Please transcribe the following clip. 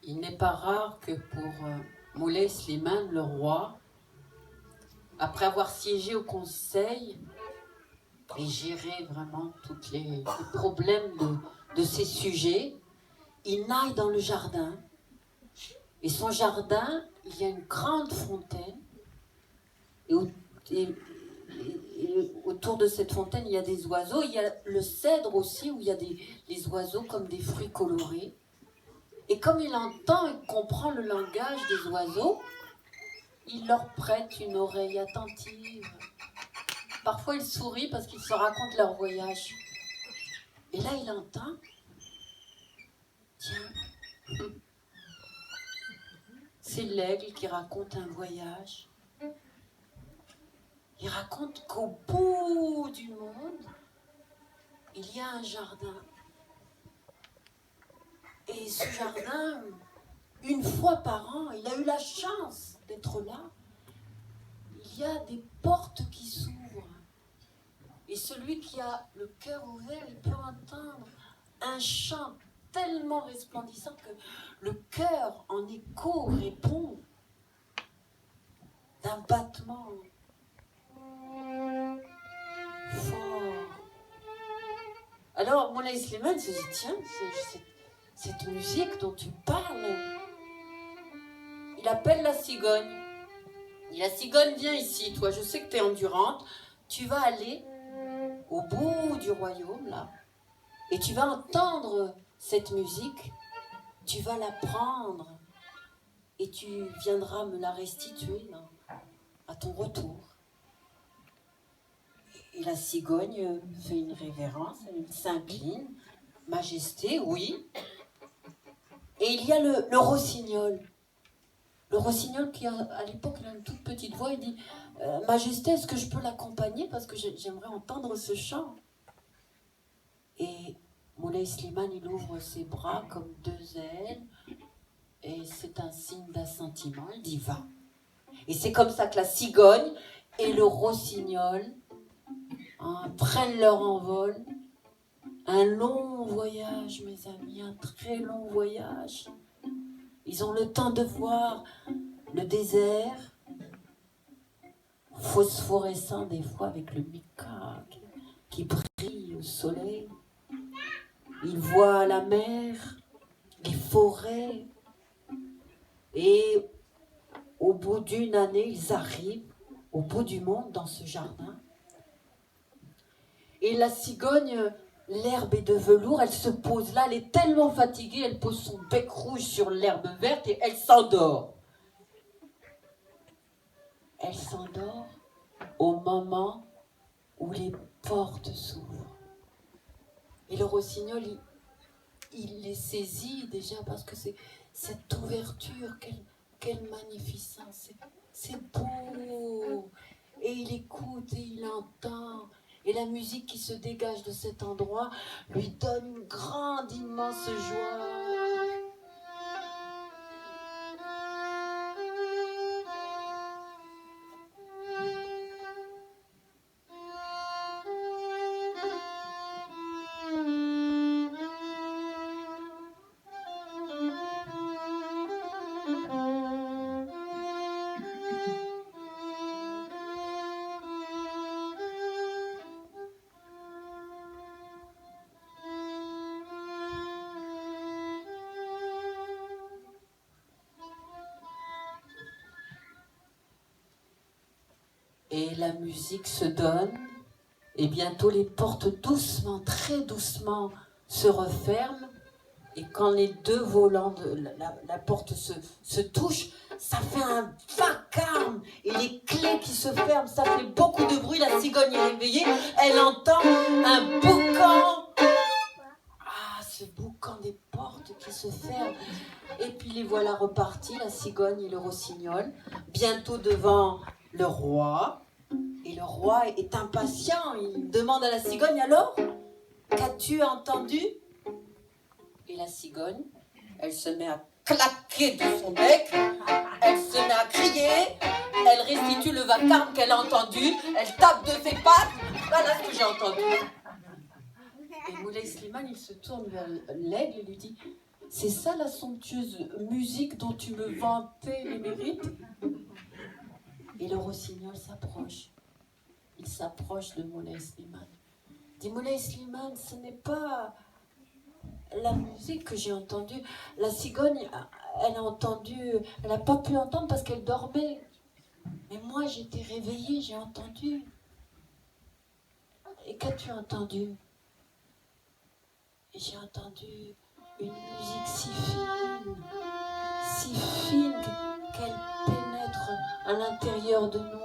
Il n'est pas rare que pour Moulay Slimane, le roi, après avoir siégé au conseil et géré vraiment tous les problèmes de ses sujets, il naille dans le jardin. Et son jardin, il y a une grande fontaine. Et autour de cette fontaine, il y a des oiseaux. Il y a le cèdre aussi, où il y a les oiseaux comme des fruits colorés. Et comme il entend et comprend le langage des oiseaux, il leur prête une oreille attentive. Parfois, il sourit parce qu'ils se racontent leur voyage. Et là, il entend, tiens, c'est l'aigle qui raconte un voyage. Il raconte qu'au bout du monde, il y a un jardin. Et ce jardin, une fois par an, il a eu la chance d'être là. Il y a des portes qui s'ouvrent. Et celui qui a le cœur ouvert, il peut entendre un chant tellement resplendissant que le cœur en écho répond d'un battement fort. Alors Moulay Slimane se dit, tiens, cette musique dont tu parles, il appelle la cigogne. Et la cigogne, viens ici, toi, je sais que tu es endurante, tu vas aller au bout du royaume, là, et tu vas entendre cette musique, tu vas la prendre, et tu viendras me la restituer à ton retour. Et la cigogne fait une révérence, elle s'incline, majesté, oui. Et il y a le rossignol. Le rossignol qui, à l'époque, il a une toute petite voix, il dit « Majesté, est-ce que je peux l'accompagner parce que j'aimerais entendre ce chant ?» Et Moulay Slimane, il ouvre ses bras comme deux ailes, et c'est un signe d'assentiment, il dit « Va ». Et c'est comme ça que la cigogne et le rossignol prennent leur envol. Un long voyage, mes amis, un très long voyage. Ils ont le temps de voir le désert, phosphorescent des fois avec le mica qui brille au soleil. Ils voient la mer, les forêts. Et au bout d'une année, ils arrivent au bout du monde dans ce jardin. Et la cigogne, l'herbe est de velours, elle se pose là, elle est tellement fatiguée, elle pose son bec rouge sur l'herbe verte et elle s'endort. Elle s'endort au moment où les portes s'ouvrent. Et le rossignol, il les saisit déjà parce que c'est cette ouverture, quelle magnificence, c'est beau. Et il écoute et il entend. Et la musique qui se dégage de cet endroit lui donne une grande, immense joie. Et la musique se donne, et bientôt les portes doucement, très doucement, se referment. Et quand les deux volants de la porte se touchent, ça fait un vacarme. Et les clés qui se ferment, ça fait beaucoup de bruit. La cigogne est réveillée, elle entend un boucan. Ah, ce boucan des portes qui se ferment. Et puis les voilà repartis, la cigogne et le rossignol, bientôt devant le roi. Et le roi est impatient, il demande à la cigogne, alors, qu'as-tu entendu? Et la cigogne, elle se met à claquer de son bec, elle se met à crier, elle restitue le vacarme qu'elle a entendu, elle tape de ses pattes, voilà ce que j'ai entendu. Et Moulay Slimane, il se tourne vers l'aigle et lui dit, C'est ça la somptueuse musique dont tu me vantais les mérites? Et le rossignol s'approche. Il s'approche de Moulay Slimane. Il dit, Moulay Slimane, ce n'est pas la musique que j'ai entendue. La cigogne, elle a entendu, elle n'a pas pu entendre parce qu'elle dormait. Mais moi, j'étais réveillée, j'ai entendu. Et qu'as-tu entendu? Et j'ai entendu une musique si fine qu'elle pénètre à l'intérieur de nous.